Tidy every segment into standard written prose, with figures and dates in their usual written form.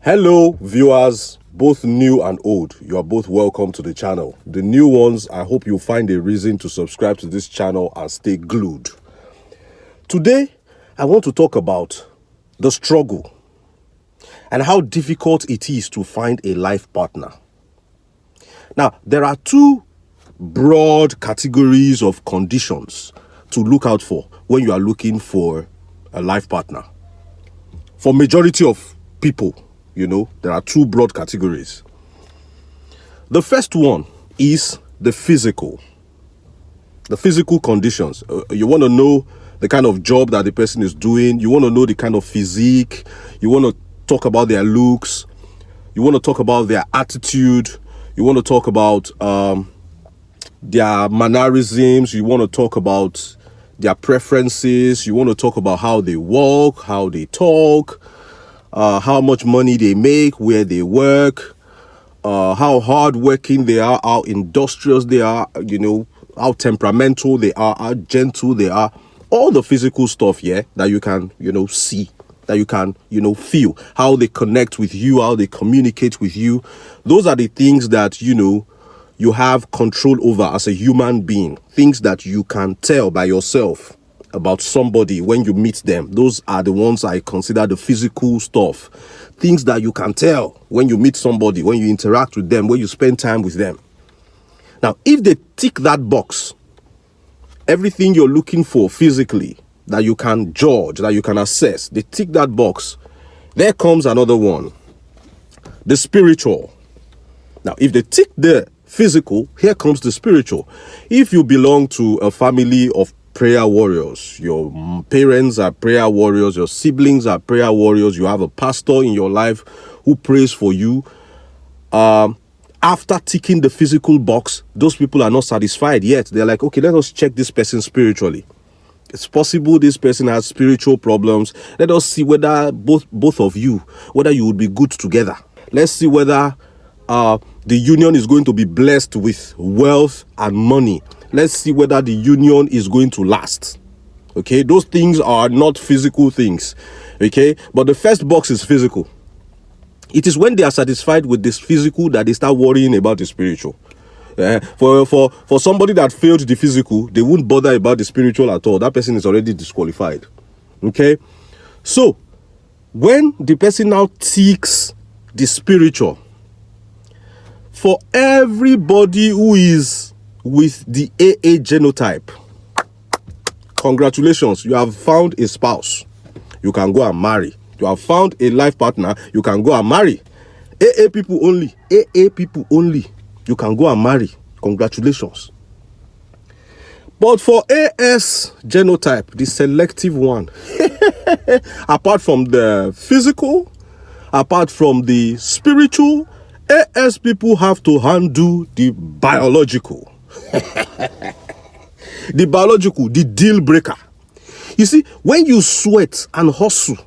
Hello viewers, both new and old. You are both welcome to the channel. The new ones, I hope you find a reason to subscribe to this channel and stay glued. Today, I want to talk about the struggle and how difficult it is to find a life partner. Now, there are two broad categories of conditions to look out for when you are looking for a life partner. For majority of people, there are two broad categories. The first one is the physical conditions. You want to know the kind of job that the person is doing. You want to know the kind of physique. You want to talk about their looks. You want to talk about their attitude. You want to talk about their mannerisms. You want to talk about their preferences. You want to talk about how they walk, how they talk, how much money they make, where they work, how hardworking they are, how industrious they are, how temperamental they are, how gentle they are. All the physical stuff, that you can, see, that you can, feel, how they connect with you, how they communicate with you. Those are the things that, you have control over as a human being. Things that you can tell by yourself about somebody when you meet them. Those are the ones I consider the physical stuff. Things that you can tell when you meet somebody, when you interact with them, when you spend time with them. Now, if they tick that box, everything you're looking for physically, that you can judge, that you can assess, they tick that box, there comes another one, the spiritual. Now, if they tick the physical, here comes the spiritual. If you belong to a family of prayer warriors, your parents are prayer warriors, your siblings are prayer warriors, you have a pastor in your life who prays for you, after ticking the physical box, those people are not satisfied yet. They're like, okay, let us check this person spiritually. It's possible this person has spiritual problems. Let us see whether both of you, whether you would be good together. Let's see whether the union is going to be blessed with wealth and money. Let's see whether the union is going to last. Okay, those things are not physical things. Okay, but the first box is physical. It is when they are satisfied with this physical that they start worrying about the spiritual. For somebody that failed the physical, they won't bother about the spiritual at all. That person is already disqualified. Okay, so when the person now ticks the spiritual, for everybody who is with the AA genotype, congratulations, you have found a spouse. You can go and marry. You have found a life partner. You can go and marry. AA people only. AA people only. You can go and marry. Congratulations. But for AS genotype, the selective one, apart from the physical, apart from the spiritual, AS people have to handle the biological. The biological, the deal breaker. You see, when you sweat and hustle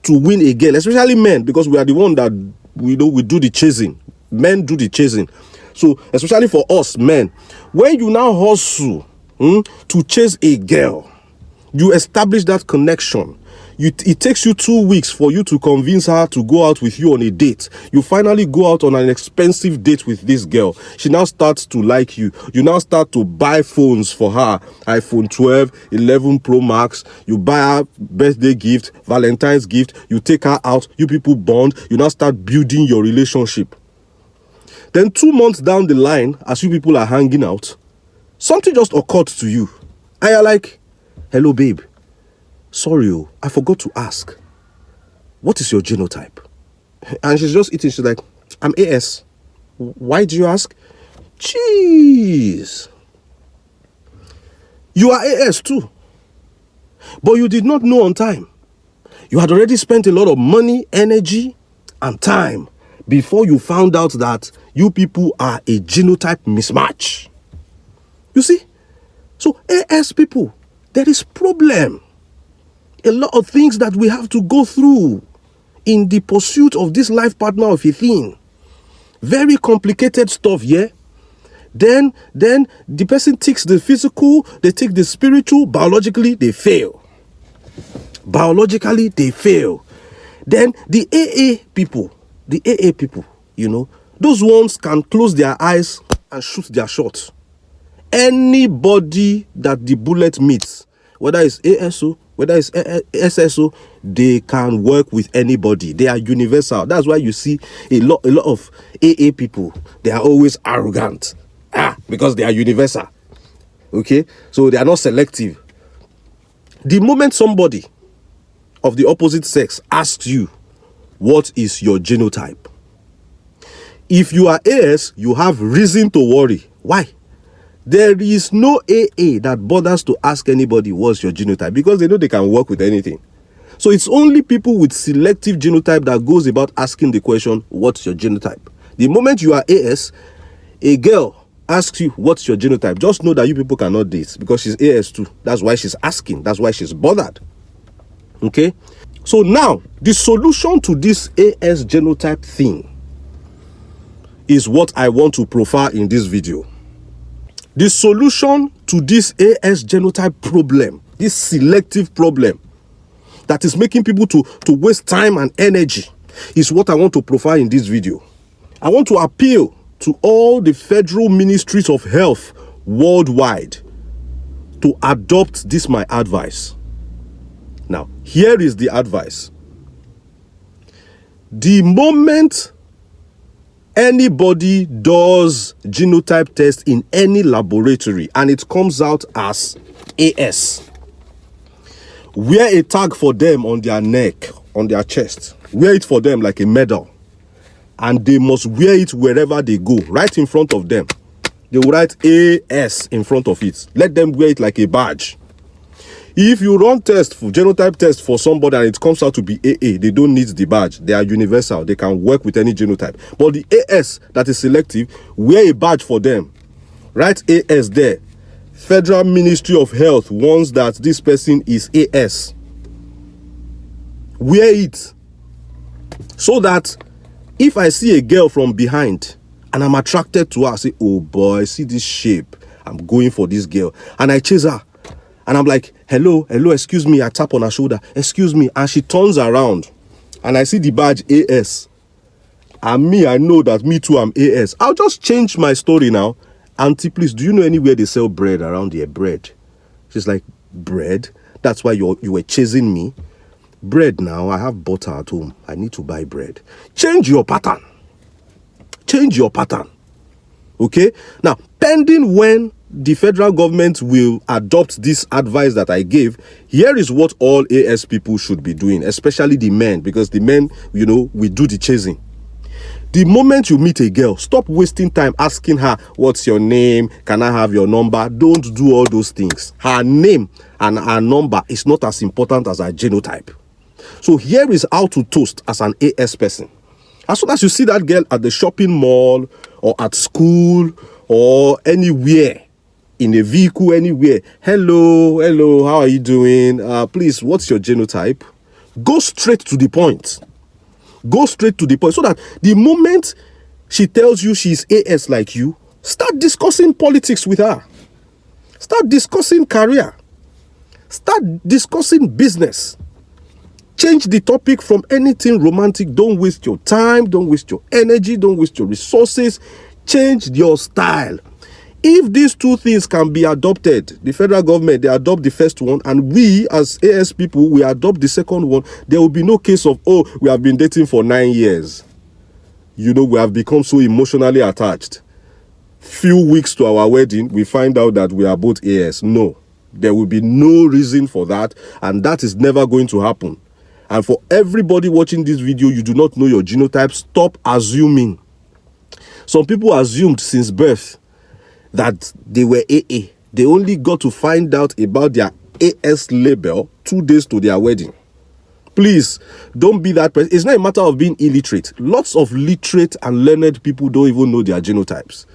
to win a girl, especially men, because we are the one that we do the chasing. Men do the chasing. So, especially for us men, when you now hustle to chase a girl, you establish that connection. It takes you 2 weeks for you to convince her to go out with you on a date. You finally go out on an expensive date with this girl. She now starts to like you. You now start to buy phones for her. iPhone 12, 11 Pro Max. You buy her birthday gift, Valentine's gift. You take her out. You people bond. You now start building your relationship. Then 2 months down the line, as you people are hanging out, something just occurred to you. And you're like, hello, babe. Sorry, I forgot to ask. What is your genotype? And she's just eating. She's like, I'm AS. Why do you ask? Jeez. You are AS too. But you did not know on time. You had already spent a lot of money, energy, and time before you found out that you people are a genotype mismatch. You see? So AS people, there is problem. A lot of things that we have to go through in the pursuit of this life partner of a thing. Very complicated stuff, yeah? Then the person takes the physical, they take the spiritual, biologically they fail. Biologically they fail. Then the AA people, the AA people, those ones can close their eyes and shoot their shot. Anybody that the bullet meets, whether it's ASO, whether it's SSO, they can work with anybody. They are universal. That's why you see a lot of AA people, they are always arrogant. Because they are universal. Okay? So they are not selective. The moment somebody of the opposite sex asks you, what is your genotype? If you are AS, you have reason to worry. Why? There is no AA that bothers to ask anybody what's your genotype because they know they can work with anything. So it's only people with selective genotype that goes about asking the question, what's your genotype? The moment you are AS, a girl asks you, what's your genotype? Just know that you people cannot date because she's AS too. That's why she's asking. That's why she's bothered. Okay? So now, the solution to this AS genotype thing is what I want to profile in this video. The solution to this AS genotype problem, this selective problem that is making people to waste time and energy, is what I want to profile in this video. I want to appeal to all the federal ministries of health worldwide to adopt this my advice. Now, here is the advice. The moment anybody does genotype test in any laboratory and it comes out as AS, wear a tag for them on their neck, on their chest. Wear it for them like a medal. And they must wear it wherever they go, right in front of them. They will write AS in front of it. Let them wear it like a badge. If you run genotype test for somebody and it comes out to be AA, they don't need the badge. They are universal. They can work with any genotype. But the AS that is selective, wear a badge for them. Write AS there. Federal Ministry of Health wants that this person is AS. Wear it. So that if I see a girl from behind and I'm attracted to her, I say, oh boy, see this shape. I'm going for this girl. And I chase her. And I'm like, hello, excuse me. I tap on her shoulder. Excuse me. And she turns around. And I see the badge AS. And me, I know that me too, I'm AS. I'll just change my story now. Auntie, please, do you know anywhere they sell bread around here? Bread. She's like, bread? That's why you were chasing me? Bread now. I have butter at home. I need to buy bread. Change your pattern. Change your pattern. Okay? Now, pending when the federal government will adopt this advice that I gave, here is what all AS people should be doing, especially the men, because the men, we do the chasing. The moment you meet a girl, stop wasting time asking her, what's your name? Can I have your number? Don't do all those things. Her name and her number is not as important as her genotype. So here is how to toast as an AS person. As soon as you see that girl at the shopping mall or at school or anywhere, in a vehicle, anywhere, hello, how are you doing? Please, what's your genotype? Go straight to the point. Go straight to the point so that the moment she tells you she's AS like you, start discussing politics with her. Start discussing career. Start discussing business. Change the topic from anything romantic. Don't waste your time. Don't waste your energy. Don't waste your resources. Change your style. If these two things can be adopted, the federal government, they adopt the first one, and we as AS people, we adopt the second one, there will be no case of, oh, we have been dating for 9 years. We have become so emotionally attached. Few weeks to our wedding, we find out that we are both AS. No, there will be no reason for that, and that is never going to happen. And for everybody watching this video, you do not know your genotype, stop assuming. Some people assumed since birth that they were AA. They only got to find out about their AS label 2 days to their wedding. Please, don't be that person. It's not a matter of being illiterate. Lots of literate and learned people don't even know their genotypes.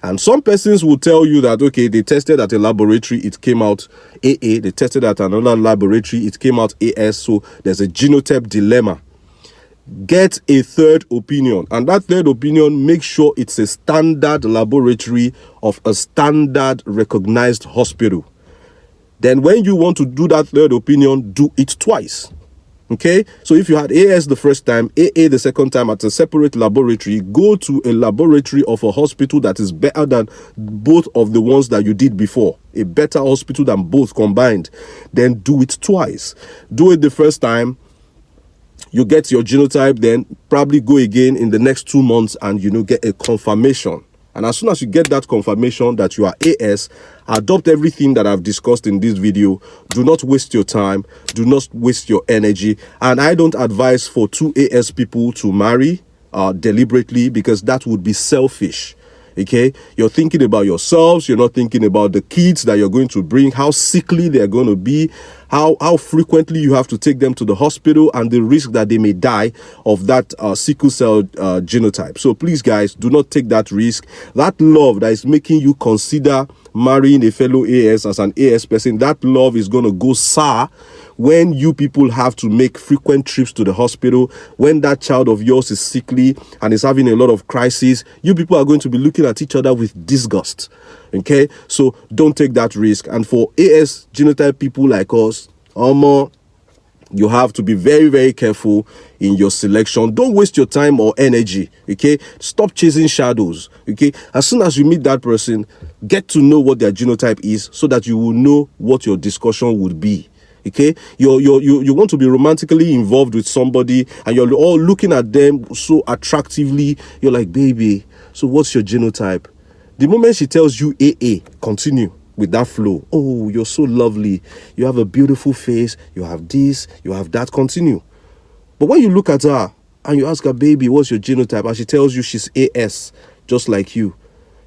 And some persons will tell you that, okay, they tested at a laboratory, it came out AA. They tested at another laboratory, it came out AS. So there's a genotype dilemma. Get a third opinion, and that third opinion, make sure it's a standard laboratory of a standard recognized hospital. Then when you want to do that third opinion, do it twice. Okay, so if you had AS the first time, AA the second time at a separate laboratory, go to a laboratory of a hospital that is better than both of the ones that you did before, a better hospital than both combined. Then do it twice. Do it the first time, you get your genotype, then probably go again in the next 2 months and, you know, get a confirmation. And as soon as you get that confirmation that you are AS, adopt everything that I've discussed in this video. Do not waste your time. Do not waste your energy. And I don't advise for 2 AS people to marry deliberately, because that would be selfish. Okay, you're thinking about yourselves. You're not thinking about the kids that you're going to bring, how sickly they're going to be, how frequently you have to take them to the hospital, and the risk that they may die of that sickle cell genotype. So please, guys, do not take that risk. That love that is making you consider marrying a fellow AS as an AS person, that love is going to go sour when you people have to make frequent trips to the hospital. When that child of yours is sickly and is having a lot of crises, you people are going to be looking at each other with disgust. Okay, so don't take that risk. And for AS genotype people like us, you have to be very, very careful in your selection. Don't waste your time or energy. Okay, stop chasing shadows. Okay, as soon as you meet that person, get to know what their genotype is, so that you will know what your discussion would be. Okay, you want to be romantically involved with somebody, and you're all looking at them so attractively. You're like, baby, so what's your genotype? The moment she tells you AA, continue with that flow. Oh, you're so lovely. You have a beautiful face. You have this, you have that. Continue. But when you look at her and you ask her, baby, what's your genotype? And she tells you she's AS, just like you.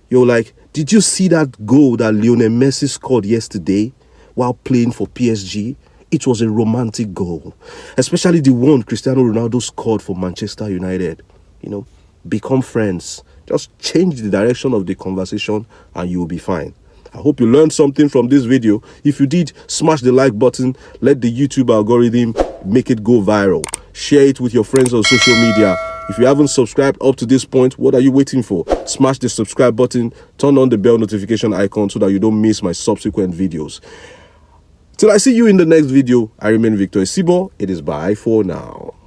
You're like, did you see that goal that Lionel Messi scored yesterday while playing for PSG? It was a romantic goal, especially the one Cristiano Ronaldo scored for Manchester United. You know, become friends. Just change the direction of the conversation and you will be fine. I hope you learned something from this video. If you did, smash the like button. Let the YouTube algorithm make it go viral. Share it with your friends on social media. If you haven't subscribed up to this point, what are you waiting for? Smash the subscribe button. Turn on the bell notification icon so that you don't miss my subsequent videos. Till I see you in the next video, I remain Victor Esibo. It is bye for now.